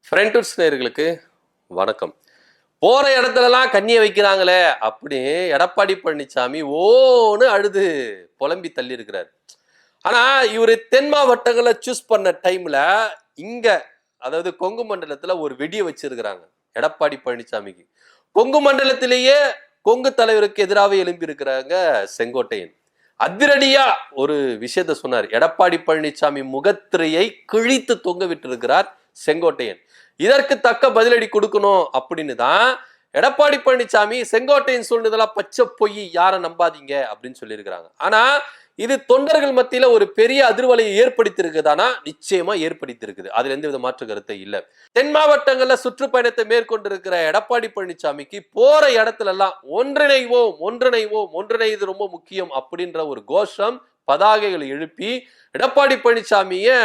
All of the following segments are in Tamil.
ஃப்ரெண்ட்ஸ் நேயர்களுக்கு வணக்கம். போற இடத்துலலாம் கண்ணியை வைக்கிறாங்களே அப்படி எடப்பாடி பழனிசாமி ஓன்னு அழுது புலம்பி தள்ளி இருக்கிறார். ஆனா இவரு தென் மாவட்டங்களை சூஸ் பண்ண டைம்ல இங்க அதாவது கொங்கு மண்டலத்துல ஒரு வெடியை வச்சிருக்கிறாங்க எடப்பாடி பழனிசாமிக்கு. கொங்கு மண்டலத்திலேயே கொங்கு தலைவருக்கு எதிராக எழும்பி இருக்கிறாங்க செங்கோட்டையன். அதிரடியா ஒரு விஷயத்த சொன்னார். எடப்பாடி பழனிசாமி முகத்திரையை கிழித்து தொங்க விட்டு இருக்கிறார் செங்கோட்டையன். இதற்கு தக்க பதிலடி கொடுக்கணும் அப்படின்னு தான் எடப்பாடி பழனிசாமி செங்கோட்டையன் சொன்னதெல்லாம் பச்சை பொய், யாரை நம்பாதீங்க அப்படின்னு சொல்லியிருக்கிறாங்க. ஆனா இது தொண்டர்கள் மத்தியில ஒரு பெரிய அதிர்வலையை ஏற்படுத்தி இருக்குதானா? நிச்சயமா ஏற்படுத்தி இருக்குது. அதுல எந்த வித மாற்று கருத்தை இல்லை. தென் மாவட்டங்கள்ல சுற்றுப்பயணத்தை மேற்கொண்டிருக்கிற எடப்பாடி பழனிசாமிக்கு போற இடத்துல எல்லாம் ஒன்றிணைவோம் ஒன்றிணைவோம் ஒன்றிணைது ரொம்ப முக்கியம் அப்படின்ற ஒரு கோஷம் பதாகைகளை எழுப்பி எடப்பாடி பழனிசாமிய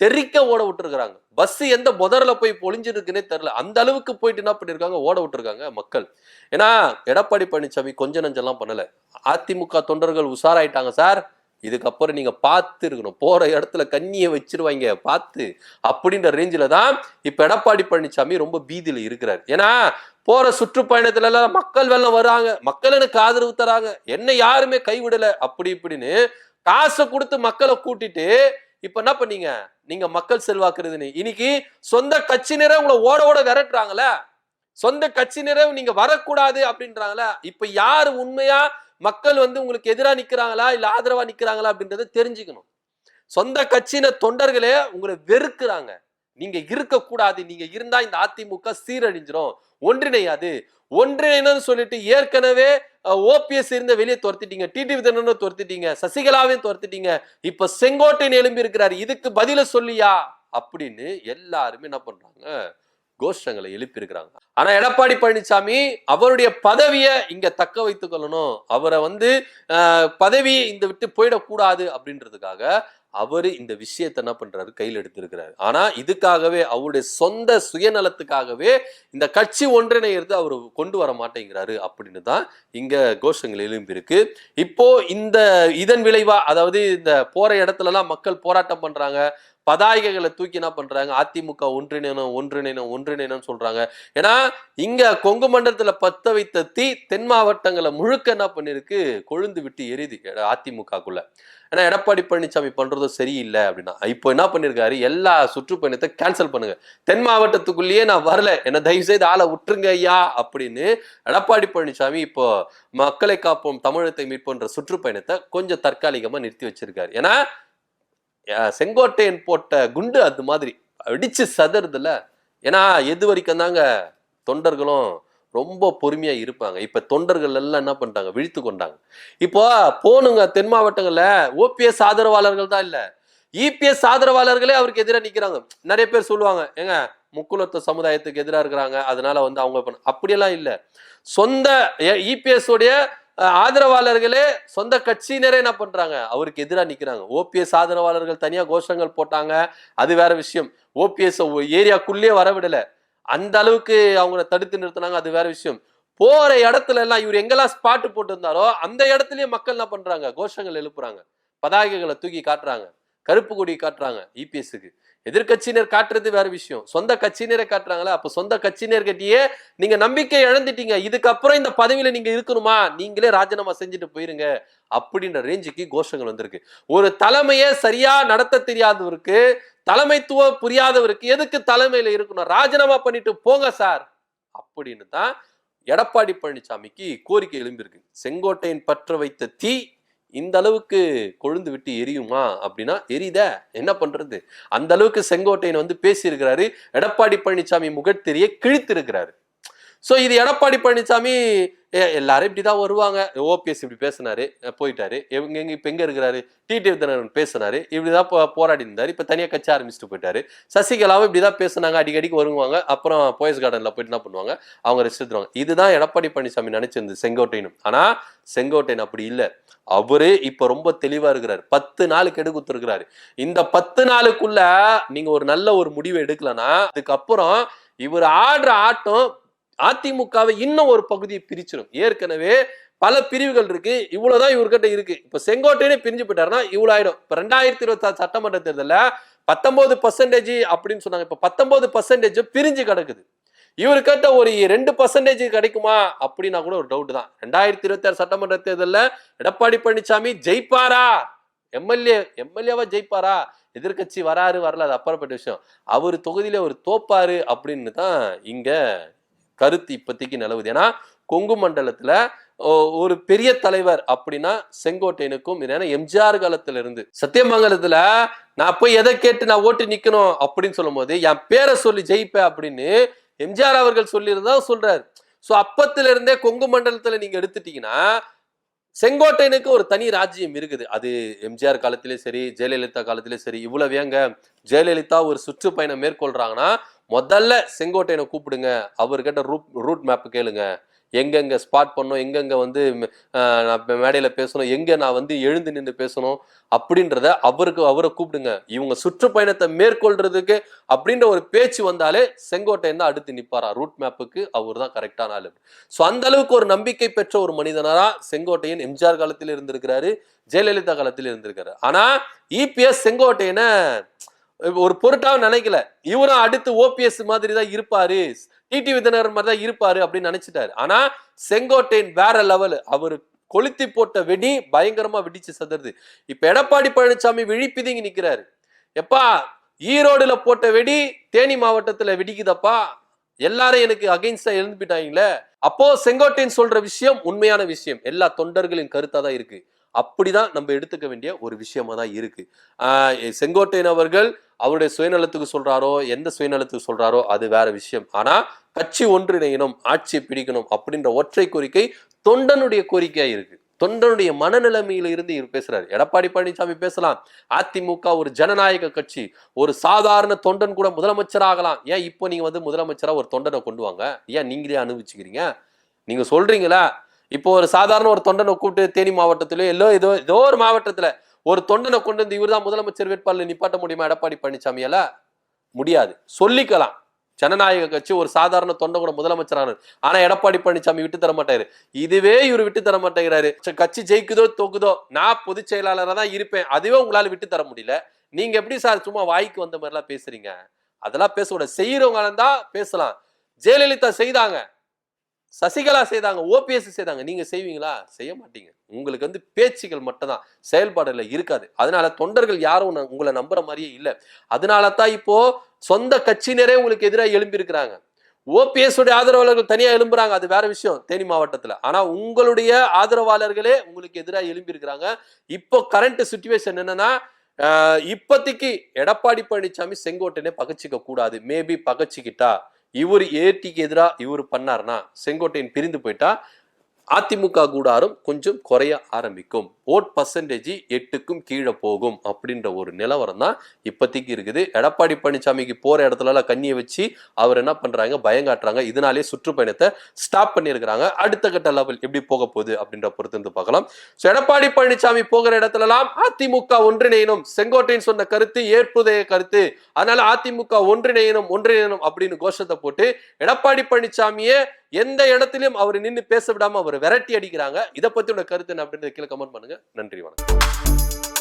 தெரிக்க ஓட விட்டுருக்காங்க. பஸ் எந்த முதல்ல போய் பொழிஞ்சிருக்குன்னே தெரியல. அந்த அளவுக்கு போயிட்டு என்ன பண்ணிருக்காங்க, ஓட விட்டுருக்காங்க மக்கள். ஏன்னா எடப்பாடி பழனிசாமி கொஞ்ச நஞ்செல்லாம் பண்ணல. அதிமுக தொண்டர்கள் உஷாராயிட்டாங்க சார், இதுக்கப்புறம் நீங்க பார்த்து இருக்கணும், போற இடத்துல கண்ணியை வச்சிருவாங்க பார்த்து அப்படின்ற ரேஞ்சில தான் இப்ப எடப்பாடி பழனிசாமி ரொம்ப பீதியில இருக்கிறார். ஏன்னா போற சுற்றுப்பயணத்துல எல்லாம் மக்கள் வெள்ளம் வராங்க, மக்கள் எனக்கு ஆதரவு தராங்க, என்ன யாருமே கைவிடல அப்படி இப்படின்னு காசை கொடுத்து மக்களை கூட்டிட்டு இப்ப என்ன பண்ணீங்க, நீங்க மக்கள் செல்வாக்குறதுன்னு இன்னைக்கு சொந்த கட்சியினரே உங்களை ஓட ஓட விரட்டுறாங்கள, சொந்த கட்சியினரே நீங்க வரக்கூடாது அப்படின்றாங்களா. இப்ப யாரு உண்மையா மக்கள் உங்களுக்கு எதிராக நிக்கிறாங்களா இல்ல ஆதரவா நிக்கிறாங்களா அப்படின்றத தெரிஞ்சுக்கணும். சொந்த கட்சியின தொண்டர்களே உங்களை வெறுக்கிறாங்க. நீங்க இருக்கக்கூடாது, நீங்க இருந்தா இந்த அதிமுக சீரழிஞ்சிரும், ஒன்றிணையாது. ஒன்றிணைன்னு சொல்லிட்டு ஏற்கனவே ஓபிஎஸ் இருந்த வெளியே துரத்திட்டீங்க, டிடிவி தினகரனை துரத்திட்டீங்க, சசிகலாவையும் துரத்திட்டீங்க, இப்ப செங்கோட்டையன் எழும்பி இருக்கிறாரு, இதுக்கு பதில சொல்லியா அப்படின்னு எல்லாருமே என்ன பண்றாங்க, கோஷங்களை எழுப்பி இருக்கிறாங்க. ஆனா எடப்பாடி பழனிசாமி அவருடைய பதவியை இங்க தக்க வைத்துக் கொள்ளணும், அவரை பதவி இந்த விட்டு போயிடக்கூடாது அப்படின்றதுக்காக அவரு இந்த விஷயத்தை என்ன பண்றாரு, கையில் எடுத்திருக்கிறாரு. ஆனா இதுக்காகவே அவருடைய சொந்த சுயநலத்துக்காகவே இந்த கட்சி ஒன்றிணைகிறது அவர் கொண்டு வர மாட்டேங்கிறாரு அப்படின்னு தான் இங்க கோஷங்கள் எழும்பி இருக்கு. இப்போ இதன் விளைவா, அதாவது இந்த போற இடத்துல எல்லாம் மக்கள் போராட்டம் பண்றாங்க, பதாகைகளை தூக்கி என்ன பண்றாங்க, அதிமுக ஒன்றிணைணும் ஒன்றிணைணும் ஒன்றிணைணும் சொல்றாங்க. ஏன்னா இங்க கொங்கு மண்டலத்துல பத்த வைத்த தீ தென் மாவட்டங்களை முழுக்க என்ன பண்ணிருக்கு, கொழுந்து விட்டு எரியுது அதிமுகக்குள்ள. ஏன்னா எடப்பாடி பழனிசாமி பண்றதும் சரியில்லை அப்படின்னா இப்போ என்ன பண்ணிருக்காரு, எல்லா சுற்றுப்பயணத்தை கேன்சல் பண்ணுங்க, தென் மாவட்டத்துக்குள்ளேயே நான் வரல, என்ன தயவு செய்து ஆளை விட்டுருங்க ஐயா அப்படின்னு எடப்பாடி பழனிசாமி இப்போ மக்களை காப்போம் தமிழத்தை மீட்போன்ற சுற்றுப்பயணத்தை கொஞ்சம் தற்காலிகமா நிறுத்தி வச்சிருக்காரு. ஏன்னா செங்கோட்டையன் போட்ட குண்டு அது மாதிரி அடிச்சு சதறதுல. ஏன்னா எது வரைக்கும் தாங்க தொண்டர்களும் ரொம்ப பொறுமையா இருப்பாங்க. இப்ப தொண்டர்கள் எல்லாம் என்ன பண்ணிட்டாங்க, விழித்து கொண்டாங்க. இப்போ போனுங்க தென் மாவட்டங்கள்ல ஓபிஎஸ் ஆதரவாளர்கள் தான் இல்ல, இபிஎஸ் ஆதரவாளர்களே அவருக்கு எதிராக நிக்கிறாங்க. நிறைய பேர் சொல்லுவாங்க, ஏங்க முக்குலத்த சமுதாயத்துக்கு எதிராக இருக்கிறாங்க அதனால அவங்க அப்படியெல்லாம் இல்ல, சொந்த இபிஎஸ் உடைய ஆதரவாளர்களே சொந்த கட்சியினரே என்ன பண்றாங்க, அவருக்கு எதிராக நிக்கிறாங்க. ஓபிஎஸ் ஆதரவாளர்கள் தனியா கோஷங்கள் போட்டாங்க, அது வேற விஷயம். ஓபிஎஸ் ஏரியாக்குள்ளே வரவிடல, அந்த அளவுக்கு அவங்கள தடுத்து நிறுத்தினாங்க, அது வேற விஷயம். போற இடத்துல எல்லாம் இவர் எங்கெல்லாம் ஸ்பாட் போட்டு இருந்தாரோ அந்த இடத்துலயே மக்கள் என்ன பண்றாங்க, கோஷங்கள் எழுப்புறாங்க, பதாகைகளை தூக்கி காட்டுறாங்க, கருப்பு கொடி காட்டுறாங்க. இபிஎஸ்க்கு எதிர்கட்சியினர் காட்டுறது வேற விஷயம், சொந்த கட்சியினரை காட்டுறாங்களா. அப்ப சொந்த கட்சியினர்கிட்டயே நீங்க நம்பிக்கை இழந்துட்டீங்க, இதுக்கப்புறம் இந்த பதவியில நீங்க இருக்கணுமா, நீங்களே ராஜினாமா செஞ்சுட்டு போயிருங்க அப்படின்ற ரேஞ்சுக்கு கோஷங்கள் வந்திருக்கு. ஒரு தலைமையை சரியா நடத்த தெரியாதவருக்கு, தலைமைத்துவம் புரியாதவருக்கு எதுக்கு தலைமையில இருக்கணும், ராஜினாமா பண்ணிட்டு போங்க சார் அப்படின்னு தான் எடப்பாடி பழனிசாமிக்கு கோரிக்கை எழும்பியிருக்கு. செங்கோட்டையன் பற்ற வைத்த தீ இந்த அளவுக்கு கொழுந்து விட்டு எரியுமா அப்படின்னா எரியுத, என்ன பண்றது. அந்த அளவுக்கு செங்கோட்டையன் பேசியிருக்கிறாரு, எடப்பாடி பழனிசாமி முகத்திரியை கிழித்து இருக்கிறாரு. சோ இது எடப்பாடி பழனிசாமி எல்லாரும் இப்படிதான் வருவாங்க, ஓபிஎஸ் இப்படி பேசினாரு போயிட்டாரு, இப்ப எங்க இருக்கிறாரு, டிடிவி தினகரன் பேசினாரு இப்படிதான் போராடி இருந்தாரு, இப்ப தனியா கட்சி ஆரம்பிச்சுட்டு போயிட்டாரு. சசிகலாவும் இப்படிதான் பேசினாங்க, அடிக்கடிக்கு வருவாங்க, அப்புறம் போயஸ் கார்டன்ல போயிட்டு என்ன பண்ணுவாங்க, அவங்க ரெஸ்ட் எடுத்துருவாங்க. இதுதான் எடப்பாடி பழனிசாமி நினைச்சிருந்தது செங்கோட்டையனும். ஆனா செங்கோட்டையன் அப்படி இல்லை, அவரு இப்ப ரொம்ப தெளிவா இருக்கிறாரு. 10 நாளுக்கு எடுத்துருக்கிறாரு. இந்த 10 நாளுக்குள்ள நீங்க ஒரு நல்ல ஒரு முடிவை எடுக்கலன்னா அதுக்கப்புறம் இவர் ஆடுற ஆட்டம் அதிமுகவை இன்னும் ஒரு பகுதியை பிரிச்சிடும். ஏற்கனவே பல பிரிவுகள் இருக்கு, இவ்வளவுதான் இவர்கிட்ட இருக்கு. இப்ப செங்கோட்டையனே பிரிஞ்சு போயிட்டாருன்னா இவ்வளவு ஆயிடும். இப்ப 2026 சட்டமன்ற தேர்தலில் 19% அப்படின்னு சொன்னாங்க. இப்ப 19% பிரிஞ்சு கிடக்குது. இவரு கேட்ட ஒரு 2% கிடைக்குமா அப்படின்னா கூட ஒரு டவுட் தான். 2026 சட்டமன்ற தேர்தலில் எடப்பாடி பழனிசாமி ஜெயிப்பாரா? எம்எல்ஏவா ஜெயிப்பாரா? எதிர்கட்சி வராரு வரல, அது அப்புறப்பட்ட விஷயம். அவர் தொகுதியில அவர் தோப்பாரு அப்படின்னு தான் இங்க கருத்து இப்போதைக்கு நிலவுது. ஏன்னா கொங்கு மண்டலத்துல ஒரு பெரிய தலைவர் அப்படின்னா செங்கோட்டையனுக்கும், எம்ஜிஆர் காலத்துல இருந்து சத்தியமங்கலத்துல நான் போய் எதை கேட்டு நான் ஓட்டு நிக்கணும் அப்படின்னு சொல்லும் போது என் பேரை சொல்லி ஜெயிப்பேன் அப்படின்னு எம்ஜிஆர் அவர்கள் சொல்லியிருந்தா சொல்றாரு. சோ அப்பத்துல இருந்தே கொங்கு மண்டலத்துல நீங்க எடுத்துட்டீங்கன்னா செங்கோட்டையனுக்கு ஒரு தனி ராஜ்யம் இருக்குது. அது எம்ஜிஆர் காலத்திலே சரி, ஜெயலலிதா காலத்திலே சரி. இவ்வளவு ஏங்க, ஜெயலலிதா ஒரு சுற்றுப்பயணம் மேற்கொள்றாங்கன்னா முதல்ல செங்கோட்டையனை கூப்பிடுங்க, அவர்கிட்ட ரூட் மேப் கேளுங்க, எங்கெங்க ஸ்பாட் பண்ணணும், எங்கெங்க வந்து மேடையில பேசணும், எங்க நான் வந்து எழுந்து நின்று பேசணும் அப்படின்றத அவரை கூப்பிடுங்க. இவங்க சுற்றுப்பயணத்தை மேற்கொள்றதுக்கு அப்படின்ற ஒரு பேச்சு வந்தாலே செங்கோட்டையன் தான் அடுத்து நிப்பாரா. ரூட் மேப்புக்கு அவர் தான் கரெக்டான ஆளு. ஸோ அந்த அளவுக்கு ஒரு நம்பிக்கை பெற்ற ஒரு மனிதனா செங்கோட்டையன் எம்ஜிஆர் காலத்தில் இருந்திருக்கிறாரு, ஜெயலலிதா காலத்தில் இருந்திருக்காரு. ஆனா இபிஎஸ் செங்கோட்டையனை ஒரு பொருட்டாவும் நினைக்கல. இவரும் அடுத்து ஓபிஎஸ் மாதிரி தான் இருப்பாரு, டிடிவி தினகரன் மாதிரி தான் இருப்பாரு அப்படின்னு நினைச்சிட்டாரு. ஆனா செங்கோட்டையன் வேற லெவல். அவரு கொளுத்தி போட்ட வெடி பயங்கரமா வெடிச்சு சதுருது. இப்ப எடப்பாடி பழனிசாமி விழிப்பிதிங்கி நிக்கிறாரு. எப்பா ஈரோடுல போட்ட வெடி தேனி மாவட்டத்துல வெடிக்குதப்பா, எல்லாரும் எனக்கு அகைன்ஸ்டா எழுந்துட்டாங்களே. அப்போ செங்கோட்டையன் சொல்ற விஷயம் உண்மையான விஷயம், எல்லா தொண்டர்களின் கருத்தா தான் இருக்கு. அப்படிதான் நம்ம எடுத்துக்க வேண்டிய ஒரு விஷயமா தான் இருக்கு. செங்கோட்டையன் அவர்கள் அவருடைய சுயநலத்துக்கு சொல்றாரோ, எந்த சுயநலத்துக்கு சொல்றாரோ அது வேற விஷயம். ஆனா கட்சி ஒன்றிணையணும், ஆட்சியை பிடிக்கணும் அப்படின்ற ஒற்றை கோரிக்கை தொண்டனுடைய கோரிக்கையா இருக்கு. தொண்டனுடைய மனநிலைமையில இருந்து இவர் பேசுறாரு. எடப்பாடி பழனிசாமி பேசலாம், அதிமுக ஒரு ஜனநாயக கட்சி, ஒரு சாதாரண தொண்டன் கூட முதலமைச்சர் ஆகலாம். ஏன் இப்போ நீங்க வந்து முதலமைச்சரா ஒரு தொண்டனை கொண்டு வாங்க, ஏன் நீங்களே அனுபவிச்சுக்கிறீங்க? நீங்க சொல்றீங்களா இப்போ ஒரு சாதாரண ஒரு தொண்டனை கூப்பிட்டு தேனி மாவட்டத்திலோ ஏதோ ஒரு மாவட்டத்துல ஒரு தொண்டனை கொண்டு வந்து இவர் தான் முதலமைச்சர் வேட்பாளர் நிப்பாட்ட முடியுமா எடப்பாடி பழனிசாமியால? முடியாது. சொல்லிக்கலாம், ஜனநாயக கட்சி ஒரு சாதாரண தொண்டை கூட முதலமைச்சரான. ஆனா எடப்பாடி பழனிசாமி விட்டு தர மாட்டாரு. இதுவே இவர் விட்டு தர மாட்டேங்கிறாரு. கட்சி ஜெயிக்குதோ தோக்குதோ நான் பொதுச் செயலாளராக தான் இருப்பேன், அதுவே உங்களால விட்டு தர முடியல. நீங்க எப்படி சார் சும்மா வாய்க்கு வந்த மாதிரி எல்லாம் பேசுறீங்க? அதெல்லாம் பேசக்கூடாது. செய்யறவங்க தான் பேசலாம். ஜெயலலிதா செய்தாங்க, சசிகலா செய்தாங்க, ஓபிஎஸ் செய்தாங்க. நீங்க செய்வீங்களா? செய்ய மாட்டீங்க. உங்களுக்கு வந்து பேச்சுகள் மட்டும் தான், செயல்பாடுல இருக்காது. அதனால தொண்டர்கள் யாரும் உங்களை நம்புற மாதிரியே இல்லை. அதனால தான் இப்போ சொந்த கட்சியினரே உங்களுக்கு எதிராக எழும்பி இருக்கிறாங்க. ஓபிஎஸ் உடைய ஆதரவாளர்கள் தனியா எழும்புறாங்க, அது வேற விஷயம் தேனி மாவட்டத்துல. ஆனா உங்களுடைய ஆதரவாளர்களே உங்களுக்கு எதிராக எழும்பி இருக்கிறாங்க. இப்போ கரண்ட் சிச்சுவேஷன் என்னன்னா, இப்போதைக்கு எடப்பாடி பழனிசாமி செங்கோட்டையனை பகச்சிக்க கூடாது. மேபி பகச்சிக்கிட்டா இவர் ஏடிக்கு எதிராக இவர் பண்ணார்னா, செங்கோட்டையன் பிரிந்து போயிட்டா அதிமுக கூடாரம் கொஞ்சம் குறைய ஆரம்பிக்கும். ஓட் பர்சன்டேஜ் 8க்கும் கீழே போகும் அப்படின்ற ஒரு நிலவரம் தான் இப்போதைக்கு இருக்குது. எடப்பாடி பழனிசாமிக்கு போற இடத்துல கண்ணியை வச்சு அவர் என்ன பண்றாங்க, பயங்காட்டுறாங்க. இதனாலே சுற்றுப்பயணத்தை ஸ்டாப் பண்ணியிருக்கிறாங்க. அடுத்த கட்ட லெவல் எப்படி போக போகுது அப்படின்ற பொறுத்து இருந்து பார்க்கலாம். ஸோ எடப்பாடி பழனிசாமி போகிற இடத்துலலாம் அதிமுக ஒன்றிணையணும், செங்கோட்டையன் சொன்ன கருத்து ஏற்புடைய கருத்து, அதனால அதிமுக ஒன்றிணையணும் அப்படின்னு கோஷத்தை போட்டு எடப்பாடி பழனிசாமியை எந்த இடத்திலும் அவர் நின்று பேச விடாம அவர் விரட்டி அடிக்கிறாங்க. இதை பத்தி உங்க கருத்து என்ன அப்படின்றத கீழே கமெண்ட் பண்ணுங்க. நன்றி, வணக்கம்.